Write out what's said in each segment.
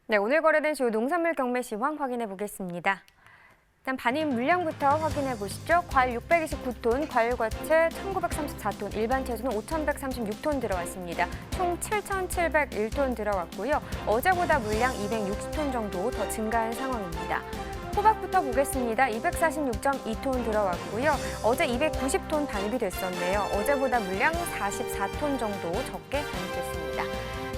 네, 오늘 거래된 주요 농산물 경매 시황 확인해 보겠습니다. 일단 반입 물량부터 확인해 보시죠. 과일 629톤, 과일과채 1,934톤, 일반 채소는 5,136톤 들어왔습니다. 총 7,701톤 들어왔고요. 어제보다 물량 260톤 정도 더 증가한 상황입니다. 호박부터 보겠습니다. 246.2톤 들어왔고요. 어제 290톤 반입이 됐었네요. 어제보다 물량 44톤 정도 적게 반입됐습니다.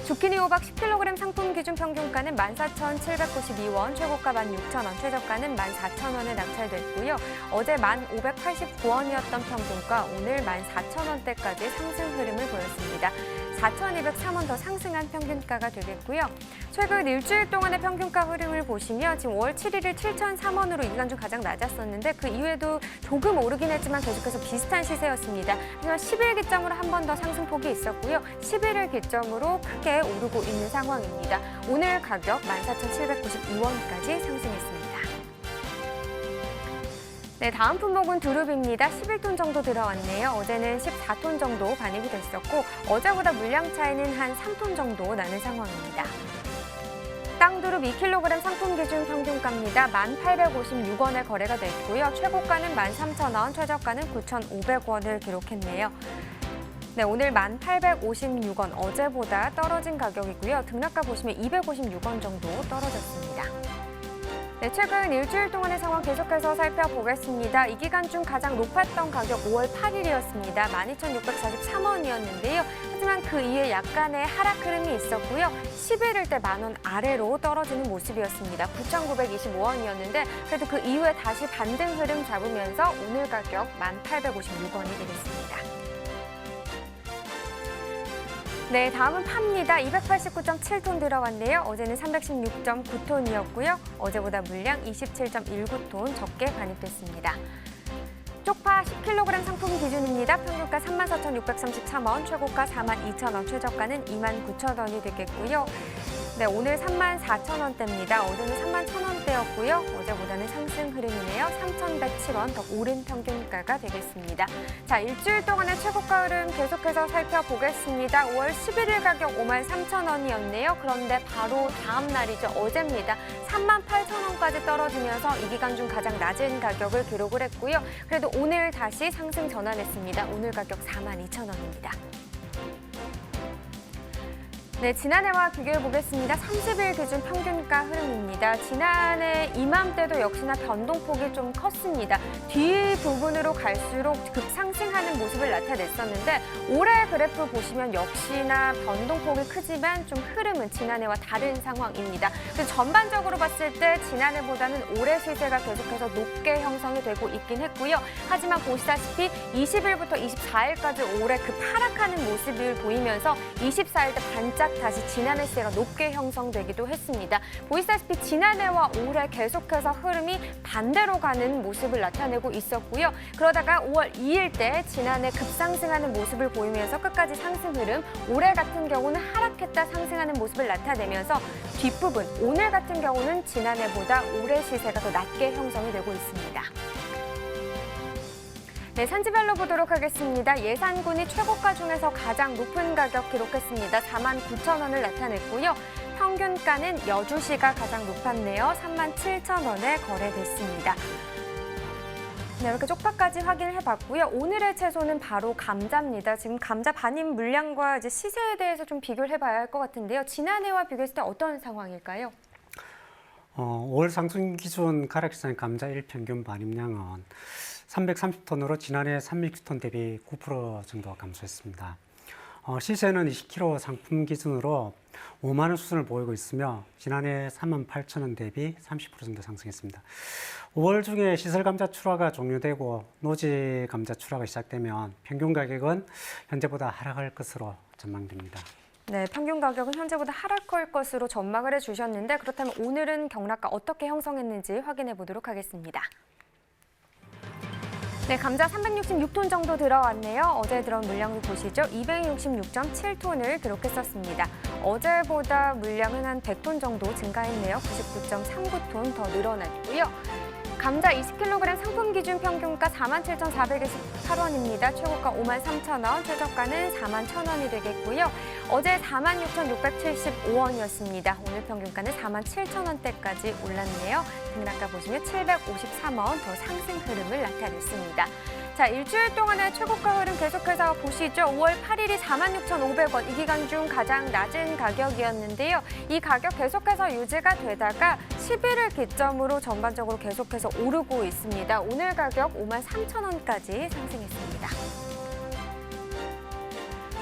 주키니 호박 10kg 상품 기준 평균가는 14,792원, 최고가 16,000원, 최저가는 14,000원에 낙찰됐고요. 어제 1,589원이었던 평균가, 오늘 14,000원대까지 상승 흐름을 보였습니다. 4,203원 더 상승한 평균가가 되겠고요. 최근 일주일 동안의 평균가 흐름을 보시면 지금 5월 7일을 7,003원으로 이 기간 중 가장 낮았었는데 그 이후에도 조금 오르긴 했지만 계속해서 비슷한 시세였습니다. 하지만 10일 기점으로 한 번 더 상승폭이 있었고요. 11일 기점으로 크게 오르고 있는 상황입니다. 오늘 가격 14,792원까지 상승했습니다. 네, 다음 품목은 두릅입니다. 11톤 정도 들어왔네요. 어제는 14톤 정도 반입이 됐었고 어제보다 물량 차이는 한 3톤 정도 나는 상황입니다. 땅두릅 2kg 상품 기준 평균가입니다. 1,856원에 거래가 됐고요. 최고가는 13,000원, 최저가는 9,500원을 기록했네요. 네, 오늘 1,856원, 어제보다 떨어진 가격이고요. 등락가 보시면 256원 정도 떨어졌습니다. 네, 최근 일주일 동안의 상황 계속해서 살펴보겠습니다. 이 기간 중 가장 높았던 가격 5월 8일이었습니다. 12,643원이었는데요. 하지만 그 이후에 약간의 하락 흐름이 있었고요. 11일 때 10,000원 아래로 떨어지는 모습이었습니다. 9,925원이었는데 그래도 그 이후에 다시 반등 흐름 잡으면서 오늘 가격 1,856원이 되겠습니다. 네, 다음은 파입니다. 289.7톤 들어왔네요. 어제는 316.9톤이었고요. 어제보다 물량 27.19톤 적게 반입됐습니다. 쪽파 10kg 상품 기준입니다. 평균가 34,633원, 최고가 42,000원, 최저가는 29,000원이 되겠고요. 네, 오늘 34,000원대입니다. 어제는 31,000원대였고요. 어제보다는 상승 흐름이네요. 3,107원 더 오른 평균가가 되겠습니다. 자, 일주일 동안의 최고가 흐름 계속해서 살펴보겠습니다. 5월 11일 가격 53,000원이었네요. 그런데 바로 다음 날이죠. 어제입니다. 38,000원까지 떨어지면서 이 기간 중 가장 낮은 가격을 기록을 했고요. 그래도 오늘 다시 상승 전환했습니다. 오늘 가격 42,000원입니다. 네, 지난해와 비교해 보겠습니다. 30일 기준 평균가 흐름입니다. 지난해 이맘때도 역시나 변동폭이 좀 컸습니다. 뒤 부분으로 갈수록 급상승하는 모습을 나타냈었는데 올해 그래프 보시면 역시나 변동폭이 크지만 좀 흐름은 지난해와 다른 상황입니다. 그래서 전반적으로 봤을 때 지난해보다는 올해 시세가 계속해서 높게 형성이 되고 있긴 했고요. 하지만 보시다시피 20일부터 24일까지 올해 하락하는 모습을 보이면서 24일 때 반짝 다시 지난해 시세가 높게 형성되기도 했습니다. 보시다시피 지난해와 올해 계속해서 흐름이 반대로 가는 모습을 나타내고 있었고요. 그러다가 5월 2일 때 지난해 급상승하는 모습을 보이면서 끝까지 상승 흐름, 올해 같은 경우는 하락했다 상승하는 모습을 나타내면서 뒷부분, 오늘 같은 경우는 지난해보다 올해 시세가 더 낮게 형성이 되고 있습니다. 네, 산지별로 보도록 하겠습니다. 예산군이 최고가 중에서 가장 높은 가격 기록했습니다. 49,000원을 나타냈고요. 평균가는 여주시가 가장 높았네요. 37,000원에 거래됐습니다. 네, 이렇게 쪽파까지 확인을 해봤고요. 오늘의 채소는 바로 감자입니다. 지금 감자 반입 물량과 이제 시세에 대해서 좀 비교를 해봐야 할 것 같은데요. 지난해와 비교했을 때 어떤 상황일까요? 5월 상승 기준 가락시장 감자 일평균 반입량은 330톤으로 지난해 360톤 대비 9% 정도 감소했습니다. 시세는 20kg 상품 기준으로 5만 원 수준을 보이고 있으며 지난해 38,000원 대비 30% 정도 상승했습니다. 5월 중에 시설 감자 출하가 종료되고 노지 감자 출하가 시작되면 평균 가격은 현재보다 하락할 것으로 전망됩니다. 네, 평균 가격은 현재보다 하락할 것으로 전망을 해주셨는데 그렇다면 오늘은 경락가 어떻게 형성했는지 확인해 보도록 하겠습니다. 네, 감자 366톤 정도 들어왔네요. 어제 들어온 물량을 보시죠. 266.7톤을 기록했었습니다. 어제보다 물량은 한 100톤 정도 증가했네요. 99.39톤 더 늘어났고요. 감자 20kg 상품 기준 평균가 47,428원입니다. 최고가 53,000원, 최저가는 41,000원이 되겠고요. 어제 46,675원이었습니다. 오늘 평균가는 47,000원대까지 올랐네요. 등락가 보시면 753원 더 상승 흐름을 나타냈습니다. 자, 일주일 동안의 최고가 흐름 계속해서 보시죠. 5월 8일이 46,500원, 이 기간 중 가장 낮은 가격이었는데요. 이 가격 계속해서 유지가 되다가 10일을 기점으로 전반적으로 계속해서 오르고 있습니다. 오늘 가격 53,000원까지 상승했습니다.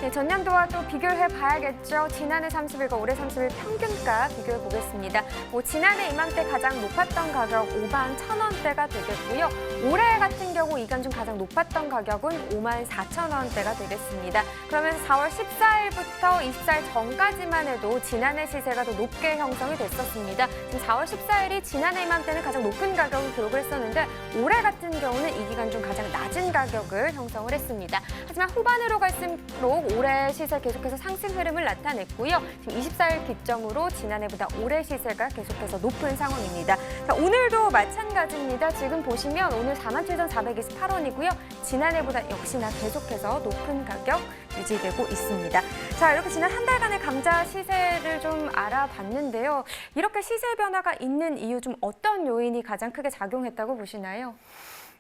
네, 전년도와 또 비교를 해봐야겠죠. 지난해 30일과 올해 30일 평균가 비교해 보겠습니다. 지난해 이맘때 가장 높았던 가격 51,000원대가 되겠고요. 올해 같은 경우 이간 중 가장 높았던 가격은 54,000원대가 되겠습니다. 그러면서 4월 14일부터 24일 전까지만 해도 지난해 시세가 더 높게 형성이 됐었습니다. 지금 4월 14일이 지난해 이맘때는 가장 높은 가격을 기록을 했었는데 올해 같은 경우는 이 기간 중 가장 낮은 가격을 형성을 했습니다. 하지만 후반으로 갈수록 올해 시세 계속해서 상승 흐름을 나타냈고요. 지금 24일 기점으로 지난해보다 올해 시세가 계속해서 높은 상황입니다. 자, 오늘도 마찬가지입니다. 지금 보시면 오늘 47,428원이고요. 지난해보다 역시나 계속해서 높은 가격 유지되고 있습니다. 자, 이렇게 지난 한 달간의 감자 시세를 좀 알아봤는데요. 이렇게 시세 변화가 있는 이유 좀 어떤 요인이 가장 크게 작용했다고 보시나요?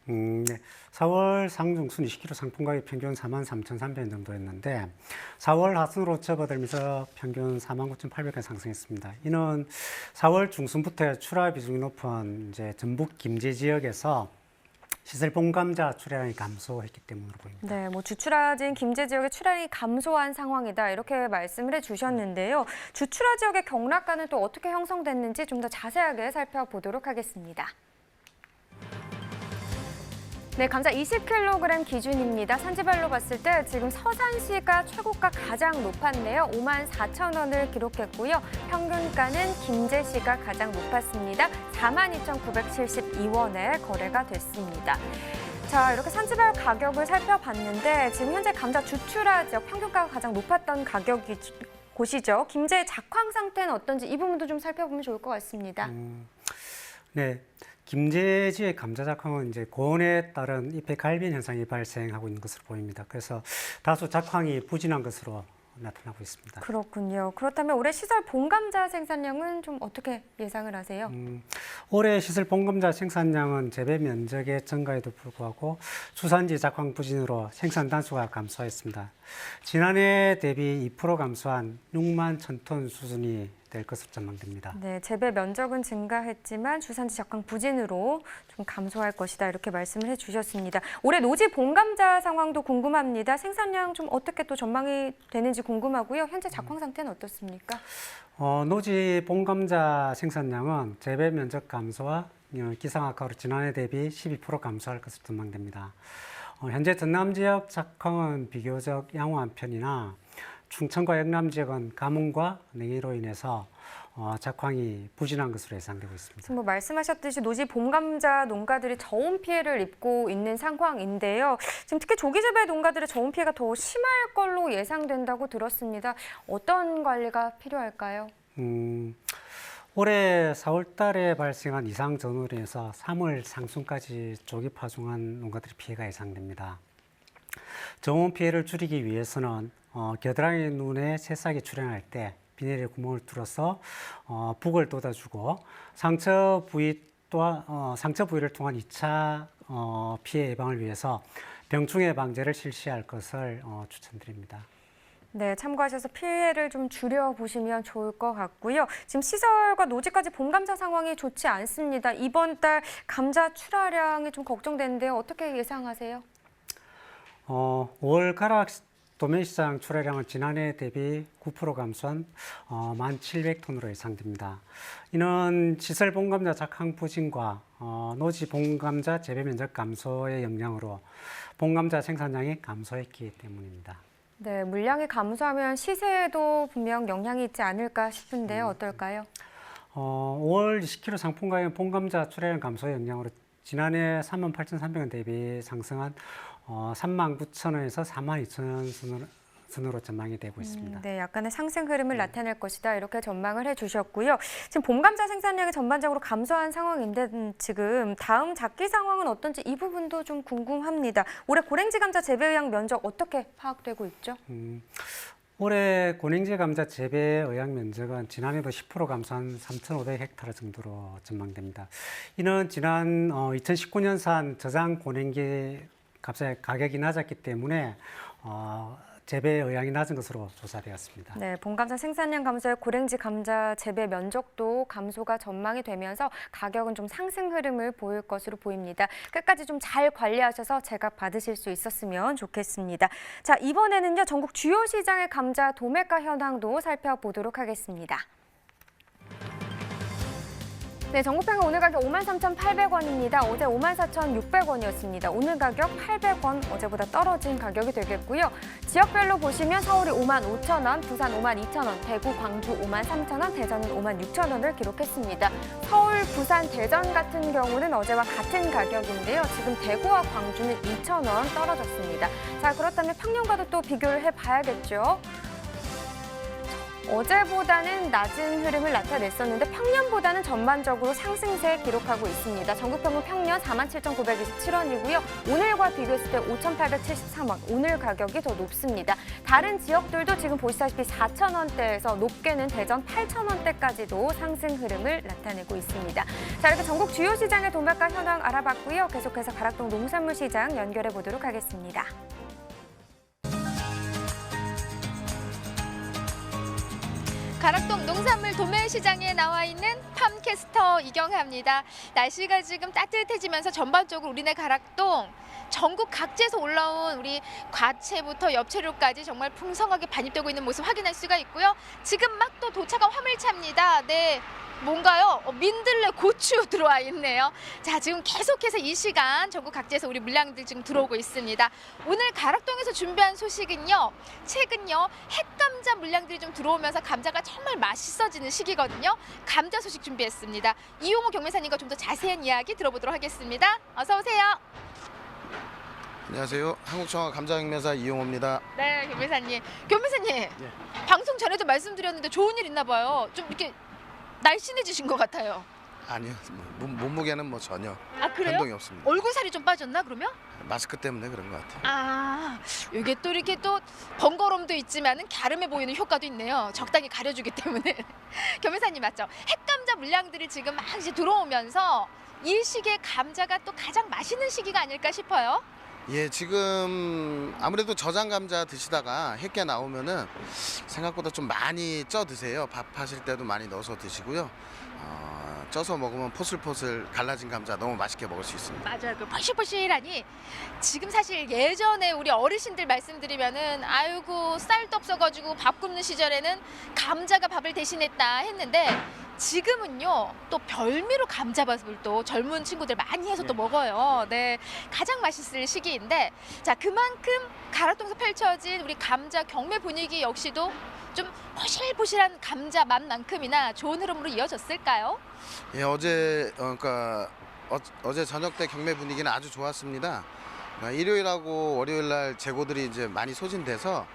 네. 4월 상중순 20kg 상품 가격 평균 43,300원 정도였는데 4월 하순으로 접어들면서 평균 49,800원 상승했습니다. 이는 4월 중순부터 출하 비중이 높은 이제 전북 김제 지역에서 시설 본감자 출하량이 감소했기 때문으로 보입니다. 네, 주출하진 김제 지역의 출하량이 감소한 상황이다 이렇게 말씀을 해주셨는데요. 주출하 지역의 경락가는 또 어떻게 형성됐는지 좀 더 자세하게 살펴보도록 하겠습니다. 네, 감자 20kg 기준입니다. 산지별로 봤을 때 지금 서산시가 최고가 가장 높았네요. 54,000원을 기록했고요. 평균가는 김제시가 가장 높았습니다. 42,972원에 거래가 됐습니다. 자, 이렇게 산지별 가격을 살펴봤는데 지금 현재 감자 주출하 지역 평균가가 가장 높았던 가격이 곳이죠. 김제 작황 상태는 어떤지 이 부분도 좀 살펴보면 좋을 것 같습니다. 네. 김제지의 감자 작황은 이제 고온에 따른 잎의 갈변 현상이 발생하고 있는 것으로 보입니다. 그래서 다소 작황이 부진한 것으로 나타나고 있습니다. 그렇군요. 그렇다면 올해 시설 본감자 생산량은 좀 어떻게 예상을 하세요? 올해 시설 본감자 생산량은 재배 면적의 증가에도 불구하고 수산지 작황 부진으로 생산 단수가 감소했습니다. 지난해 대비 2% 감소한 6만 1,000톤 수준이 될 것으로 전망됩니다. 네, 재배 면적은 증가했지만 주산지 작황 부진으로 좀 감소할 것이다 이렇게 말씀을 해주셨습니다. 올해 노지 본감자 상황도 궁금합니다. 생산량 좀 어떻게 또 전망이 되는지 궁금하고요. 현재 작황 상태는 어떻습니까? 노지 본감자 생산량은 재배 면적 감소와 기상 악화로 지난해 대비 12% 감소할 것으로 전망됩니다. 현재 전남 지역 작황은 비교적 양호한 편이나 충청과 영남 지역은 가뭄과 냉해로 인해서 작황이 부진한 것으로 예상되고 있습니다. 지금 말씀하셨듯이 노지 봄감자 농가들이 저온 피해를 입고 있는 상황인데요. 지금 특히 조기재배 농가들의 저온 피해가 더 심할 걸로 예상된다고 들었습니다. 어떤 관리가 필요할까요? 올해 4월 달에 발생한 이상 전후로 인해서 3월 상순까지 조기 파종한 농가들의 피해가 예상됩니다. 저온 피해를 줄이기 위해서는 겨드랑이 눈에 새싹이 출현할 때 비닐에 구멍을 뚫어서 북을 돋아주고 상처 부위를 통한 2차 피해 예방을 위해서 병충해 방제를 실시할 것을 추천드립니다. 네, 참고하셔서 피해를 좀 줄여보시면 좋을 것 같고요. 지금 시설과 노지까지 봄감자 상황이 좋지 않습니다. 이번 달 감자 출하량이 좀 걱정되는데요. 어떻게 예상하세요? 5월 가락 도매시장 출하량은 지난해 대비 9% 감소한 1,700톤으로 예상됩니다. 이는 시설 본감자 작황 부진과 노지 본감자 재배 면적 감소의 영향으로 본감자 생산량이 감소했기 때문입니다. 네, 물량이 감소하면 시세에도 분명 영향이 있지 않을까 싶은데요. 어떨까요? 5월 20kg 상품 가격 본감자 출하량 감소의 영향으로 지난해 38,300원 대비 상승한 39,000원에서 42,000원 선으로 전망이 되고 있습니다. 네, 약간의 상승 흐름을 나타낼 것이다 이렇게 전망을 해주셨고요. 지금 봄 감자 생산량이 전반적으로 감소한 상황인데 지금 다음 작기 상황은 어떤지 이 부분도 좀 궁금합니다. 올해 고랭지 감자 재배 의향 면적 어떻게 파악되고 있죠? 올해 고랭지 감자 재배 의향 면적은 지난해도 10% 감소한 3,500헥타르 정도로 전망됩니다. 이는 지난 2019년산 저장 고랭지 감자의 가격이 낮았기 때문에 재배 의향이 낮은 것으로 조사되었습니다. 네, 봄 감자 생산량 감소에 고랭지 감자 재배 면적도 감소가 전망이 되면서 가격은 좀 상승 흐름을 보일 것으로 보입니다. 끝까지 좀 잘 관리하셔서 제값 받으실 수 있었으면 좋겠습니다. 자, 이번에는요, 전국 주요 시장의 감자 도매가 현황도 살펴보도록 하겠습니다. 네, 전국평가 오늘 가격 53,800원입니다. 어제 54,600원이었습니다. 오늘 가격 800원, 어제보다 떨어진 가격이 되겠고요. 지역별로 보시면 서울이 55,000원, 부산 52,000원, 대구, 광주 53,000원, 대전은 56,000원을 기록했습니다. 서울, 부산, 대전 같은 경우는 어제와 같은 가격인데요. 지금 대구와 광주는 2,000원 떨어졌습니다. 자, 그렇다면 평년과도 또 비교를 해봐야겠죠. 어제보다는 낮은 흐름을 나타냈었는데 평년보다는 전반적으로 상승세 기록하고 있습니다. 전국평균 평년 47,927원이고요. 오늘과 비교했을 때 5,873원, 오늘 가격이 더 높습니다. 다른 지역들도 지금 보시다시피 4,000원대에서 높게는 대전 8,000원대까지도 상승 흐름을 나타내고 있습니다. 자, 이렇게 전국 주요 시장의 도매가 현황 알아봤고요. 계속해서 가락동 농산물 시장 연결해 보도록 하겠습니다. 가락동 농산물 도매시장에 나와 있는 팜캐스터 이경하입니다. 날씨가 지금 따뜻해지면서 전반적으로 우리네 가락동 전국 각지에서 올라온 우리 과채부터 엽채류까지 정말 풍성하게 반입되고 있는 모습 확인할 수가 있고요. 지금 막 또 도착한 화물차입니다. 네. 뭔가요? 민들레 고추 들어와 있네요. 자, 지금 계속해서 이 시간 전국 각지에서 우리 물량들 지금 들어오고 있습니다. 오늘 가락동에서 준비한 소식은요. 최근요. 핵감자 물량들이 좀 들어오면서 감자가 정말 맛있어지는 시기거든요. 감자 소식 준비했습니다. 이용호 경매사님과 좀 더 자세한 이야기 들어보도록 하겠습니다. 어서 오세요. 안녕하세요. 한국청와 감자경매사 이용호입니다. 네, 경매사님. 경매사님, 방송 전에도 말씀드렸는데 좋은 일 있나 봐요. 좀 이렇게 날씬해지신 것 같아요. 아니요, 몸무게는 뭐 전혀 아, 그래요? 변동이 없습니다. 얼굴 살이 좀 빠졌나 그러면? 마스크 때문에 그런 것 같아요. 아, 이게 또 이렇게 또 번거로움도 있지만은 갸름해 보이는 효과도 있네요. 적당히 가려주기 때문에. 경매사님 맞죠? 핵감자 물량들이 지금 막 이제 들어오면서 이 시기에 감자가 또 가장 맛있는 시기가 아닐까 싶어요. 예, 지금 아무래도 저장 감자 드시다가 핵게 나오면은 생각보다 좀 많이 쪄 드세요. 밥 하실 때도 많이 넣어서 드시고요. 쪄서 먹으면 포슬포슬 갈라진 감자 너무 맛있게 먹을 수 있습니다. 맞아요. 그 포실포실하니 지금 사실 예전에 우리 어르신들 말씀드리면은 아이고 쌀도 없어가지고 밥 굽는 시절에는 감자가 밥을 대신했다 했는데 지금은요 또 별미로 감자밥을 또 젊은 친구들 많이 해서 또 먹어요. 네, 가장 맛있을 시기인데 자 그만큼 가락동에서 펼쳐진 우리 감자 경매 분위기 역시도 좀 포실포실한 감자 맛만큼이나 좋은 흐름으로 이어졌을까요? 예, 어제 어제 저녁 때 경매 분위기는 아주 좋았습니다. 일요일하고 월요일 날 재고들이 이제 많이 소진돼서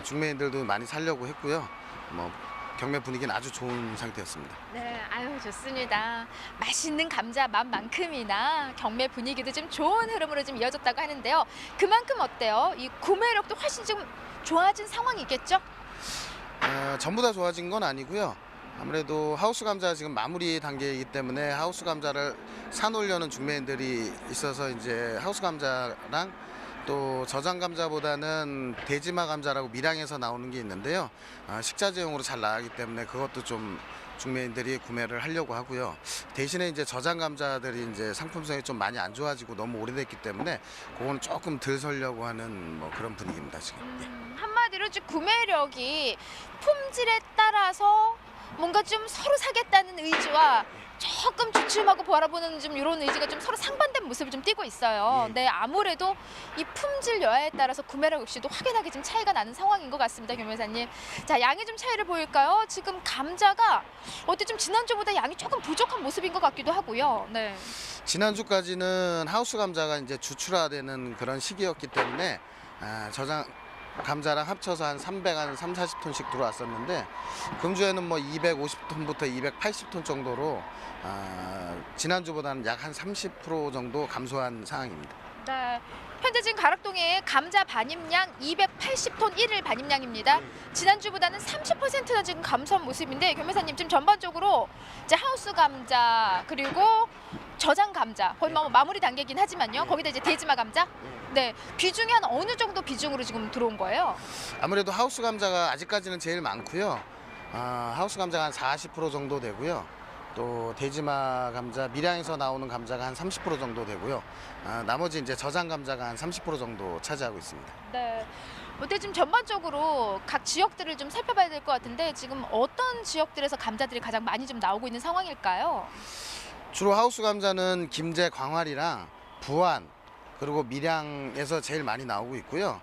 중매인들도 많이 살려고 했고요. 경매 분위기는 아주 좋은 상태였습니다. 네, 아유 좋습니다. 맛있는 감자 맛만큼이나 경매 분위기도 좀 좋은 흐름으로 좀 이어졌다고 하는데요. 그만큼 어때요? 이 구매력도 훨씬 좀 좋아진 상황이겠죠? 전부 다 좋아진 건 아니고요. 아무래도 하우스 감자 지금 마무리 단계이기 때문에 하우스 감자를 사놓으려는 중매인들이 있어서 이제 하우스 감자랑 또 저장 감자보다는 대지마 감자라고 밀양에서 나오는 게 있는데요. 식자재용으로 잘 나가기 때문에 그것도 좀 중매인들이 구매를 하려고 하고요. 대신에 이제 저장 감자들이 이제 상품성이 좀 많이 안 좋아지고 너무 오래됐기 때문에 그거는 조금 덜 설려고 하는 그런 분위기입니다 지금. 한마디로 좀 구매력이 품질에 따라서 뭔가 좀 서로 사겠다는 의지와 조금 주춤하고 바라보는 좀 이런 의지가 좀 서로 상반된 모습을 좀 띠고 있어요. 네, 아무래도 이 품질 여하에 따라서 구매력 역시도 확연하게 좀 차이가 나는 상황인 것 같습니다, 경매사님. 자, 양의 좀 차이를 보일까요? 지금 감자가 어때 좀 지난주보다 양이 조금 부족한 모습인 것 같기도 하고요. 네. 지난주까지는 하우스 감자가 이제 주출화되는 그런 시기였기 때문에 저장 감자랑 합쳐서 한 340톤씩 들어왔었는데 금주에는 뭐 250톤부터 280톤 정도로 지난주보다는 약 한 30% 정도 감소한 상황입니다. 네. 현재 지금 가락동의 감자 반입량 280톤 1일 반입량입니다. 지난주보다는 30%나 지금 감소한 모습인데 교매사님 지금 전반적으로 이제 하우스 감자 그리고 저장 감자 거의 뭐 마무리 단계긴 하지만요. 거기다 이제 대지마 감자 네 비중이 한 어느 정도 비중으로 지금 들어온 거예요? 아무래도 하우스 감자가 아직까지는 제일 많고요. 하우스 감자가 한 40% 정도 되고요. 또 대지마 감자, 밀양에서 나오는 감자가 한 30% 정도 되고요. 나머지 이제 저장 감자가 한 30% 정도 차지하고 있습니다. 네. 어때 지금 전반적으로 각 지역들을 좀 살펴봐야 될 것 같은데 지금 어떤 지역들에서 감자들이 가장 많이 좀 나오고 있는 상황일까요? 주로 하우스 감자는 김제, 광활이랑 부안 그리고 밀양에서 제일 많이 나오고 있고요.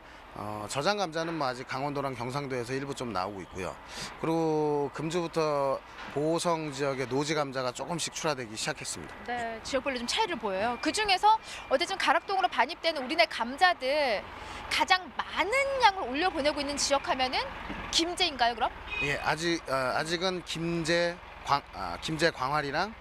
저장 감자는 뭐 아직 강원도랑 경상도에서 일부 좀 나오고 있고요. 그리고 금주부터 보성 지역의 노지 감자가 조금씩 출하되기 시작했습니다. 네, 지역별로 좀 차이를 보여요. 그 중에서 어때 지금 가락동으로 반입되는 우리네 감자들 가장 많은 양을 올려 보내고 있는 지역 하면은 김제인가요, 그럼? 예, 아직은 김제, 광활이랑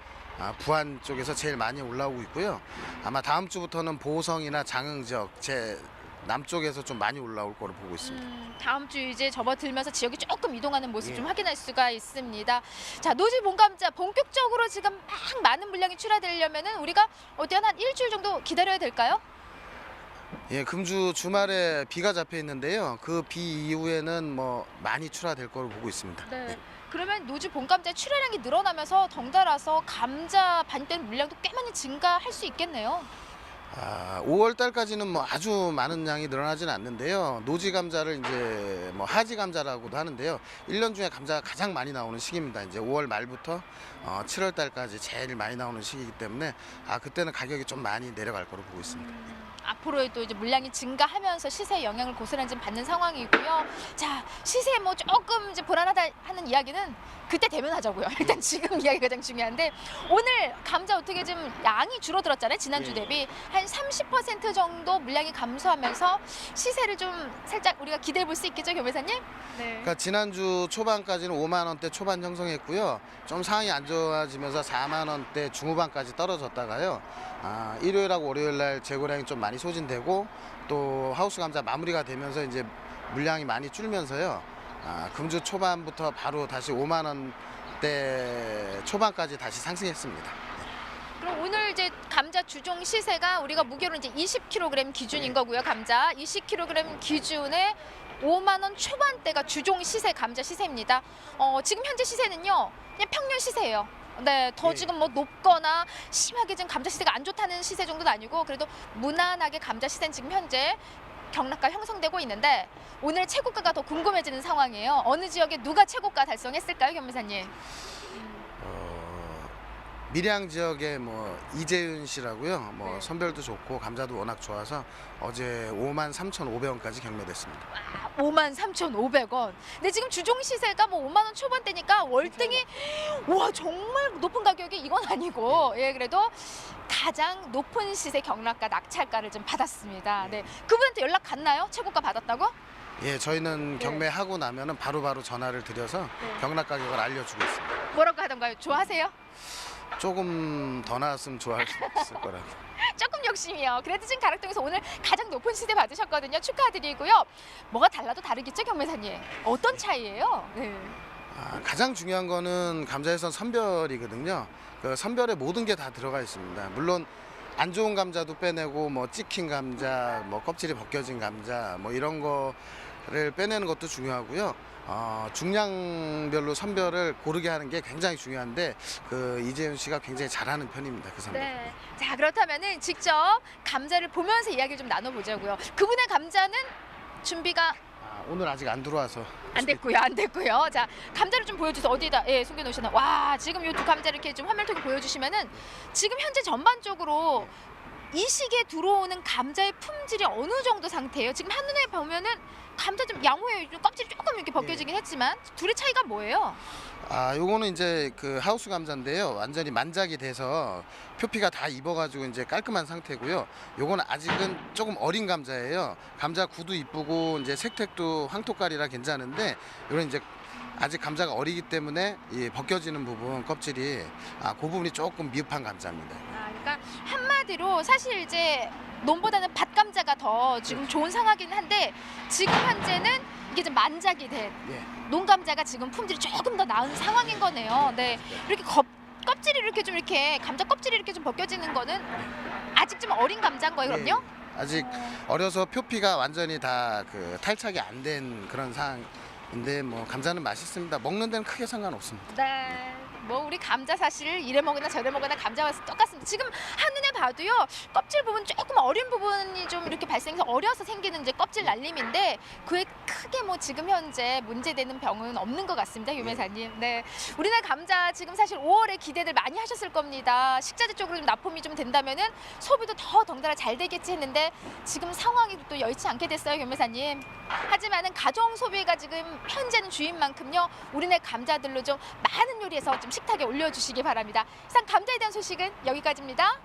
부안 쪽에서 제일 많이 올라오고 있고요. 아마 다음 주부터는 보성이나 장흥 지역 제 남쪽에서 좀 많이 올라올 거로 보고 있습니다. 다음 주 이제 접어들면서 지역이 조금 이동하는 모습 예. 좀 확인할 수가 있습니다. 자, 노지 본감자 본격적으로 지금 막 많은 물량이 출하되려면은 우리가 어때 한 일주일 정도 기다려야 될까요? 예, 금주 주말에 비가 잡혀 있는데요. 그 비 이후에는 뭐 많이 출하될 거로 보고 있습니다. 네. 그러면 노지 본감자 출하량이 늘어나면서 덩달아서 감자 반입되는 물량도 꽤 많이 증가할 수 있겠네요. 5월 달까지는 뭐 아주 많은 양이 늘어나지는 않는데요. 노지 감자를 이제 뭐 하지 감자라고도 하는데요. 1년 중에 감자가 가장 많이 나오는 시기입니다. 이제 5월 말부터 7월 달까지 제일 많이 나오는 시기이기 때문에 그때는 가격이 좀 많이 내려갈 거로 보고 있습니다. 앞으로도 이제 물량이 증가하면서 시세에 영향을 고스란히 좀 받는 상황이고요. 자, 시세에 뭐 조금 이제 불안하다 하는 이야기는 그때 되면 하자고요. 일단 지금 이야기가 가장 중요한데 오늘 감자 어떻게 좀 양이 줄어들었잖아요. 지난주 대비 한 30% 정도 물량이 감소하면서 시세를 좀 살짝 우리가 기대해 볼 수 있겠죠, 교매사님? 네. 그러니까 지난주 초반까지는 5만 원대 초반 형성했고요. 좀 상황이 안 좋아지면서 4만 원대 중후반까지 떨어졌다가요. 일요일하고 월요일 날 재고량이 좀 많이 소진되고 또 하우스 감자 마무리가 되면서 이제 물량이 많이 줄면서요. 금주 초반부터 바로 다시 5만 원대 초반까지 다시 상승했습니다. 그럼 오늘 이제 감자 주종 시세가 우리가 무게로 이제 20kg 기준인 거고요. 감자 20kg 기준에 5만 원 초반대가 주종 시세 감자 시세입니다. 지금 현재 시세는요. 그냥 평년 시세예요. 네, 더 지금 뭐 높거나 심하게 지금 감자 시세가 안 좋다는 시세 정도는 아니고 그래도 무난하게 감자 시세는 지금 현재 경락가 형성되고 있는데 오늘 최고가가 더 궁금해지는 상황이에요. 어느 지역에 누가 최고가 달성했을까요, 교매사님? 밀양 지역에 뭐 이재윤 씨라고요. 뭐 선별도 좋고 감자도 워낙 좋아서 어제 53,500원까지 경매됐습니다. 53,500원. 근데 지금 주종 시세가 뭐 5만 원 초반대니까 월등히 와 정말 높은 가격이 이건 아니고 예 그래도 가장 높은 시세 경락가 낙찰가를 좀 받았습니다. 네 그분한테 연락 갔나요? 최고가 받았다고? 예, 저희는 경매하고 나면은 바로바로 전화를 드려서 경락 가격을 알려주고 있습니다. 뭐라고 하던가요? 좋아하세요? 조금 더 나왔으면 좋아할 수 있을 거라고. 조금 욕심이요. 그래도 지금 가락동에서 오늘 가장 높은 시세 받으셨거든요. 축하드리고요. 뭐가 달라도 다르겠죠, 경매사님? 어떤 차이예요? 네. 가장 중요한 거는 감자에선 선별이거든요. 그 선별에 모든 게 다 들어가 있습니다. 물론 안 좋은 감자도 빼내고 뭐 찍힌 감자, 뭐 껍질이 벗겨진 감자, 뭐 이런 거를 빼내는 것도 중요하고요. 중량별로 선별을 고르게 하는 게 굉장히 중요한데 그 이재윤 씨가 굉장히 잘하는 편입니다. 그 선별. 네. 자 그렇다면은 직접 감자를 보면서 이야기를 좀 나눠보자고요. 그분의 감자는 준비가 오늘 아직 안 들어와서 안 됐고요. 자 감자를 좀 보여주세요. 어디에다 숨겨 놓으셨나? 와 지금 이 두 감자 이렇게 좀 화면 통해 보여주시면은 지금 현재 전반적으로 이 시기에 들어오는 감자의 품질이 어느 정도 상태예요? 지금 한눈에 보면은 감자 좀 양호해요. 좀 껍질이 조금 이렇게 벗겨지긴 했지만 둘의 차이가 뭐예요? 요거는 이제 그 하우스 감자인데요. 완전히 만작이 돼서 표피가 다 입어가지고 이제 깔끔한 상태고요. 요거는 아직은 조금 어린 감자예요. 감자 구도 이쁘고 이제 색택도 황토깔이라 괜찮은데 요런 이제 아직 감자가 어리기 때문에 이 벗겨지는 부분 껍질이 그 부분이 조금 미흡한 감자입니다. 그러니까 한마디로 사실 이제 논보다는 밭감자가 더 지금 좋은 상황이긴 한데 지금 현재는 이게 좀 만작이 된 예. 논감자가 지금 품질이 조금 더 나은 상황인 거네요. 네, 이렇게 껍질이 이렇게 좀 이렇게 감자 껍질이 이렇게 좀 벗겨지는 거는 아직 좀 어린 감자인 거예요, 그럼요? 예. 아직 어려서 표피가 완전히 다 그 탈착이 안 된 그런 상황인데 뭐 감자는 맛있습니다. 먹는 데는 크게 상관없습니다. 네. 뭐 우리 감자 사실 이래 먹으나 저래 먹으나 감자와 똑같습니다. 지금 한눈에 봐도요 껍질 부분 조금 어린 부분이 좀 이렇게 발생해서 어려서 생기는 이제 껍질 날림인데 그에 크게 뭐 지금 현재 문제되는 병은 없는 것 같습니다, 유매사님. 네, 우리나라 감자 지금 사실 5월에 기대들 많이 하셨을 겁니다. 식자재 쪽으로 좀 납품이 좀 된다면은 소비도 더 덩달아 잘 되겠지 했는데 지금 상황이 또 여의치 않게 됐어요, 유매사님. 하지만은 가정 소비가 지금 현재는 주인 만큼요 우리나라 감자들로 좀 많은 요리에서 좀 식탁에 올려주시기 바랍니다. 이상 감자에 대한 소식은 여기까지입니다.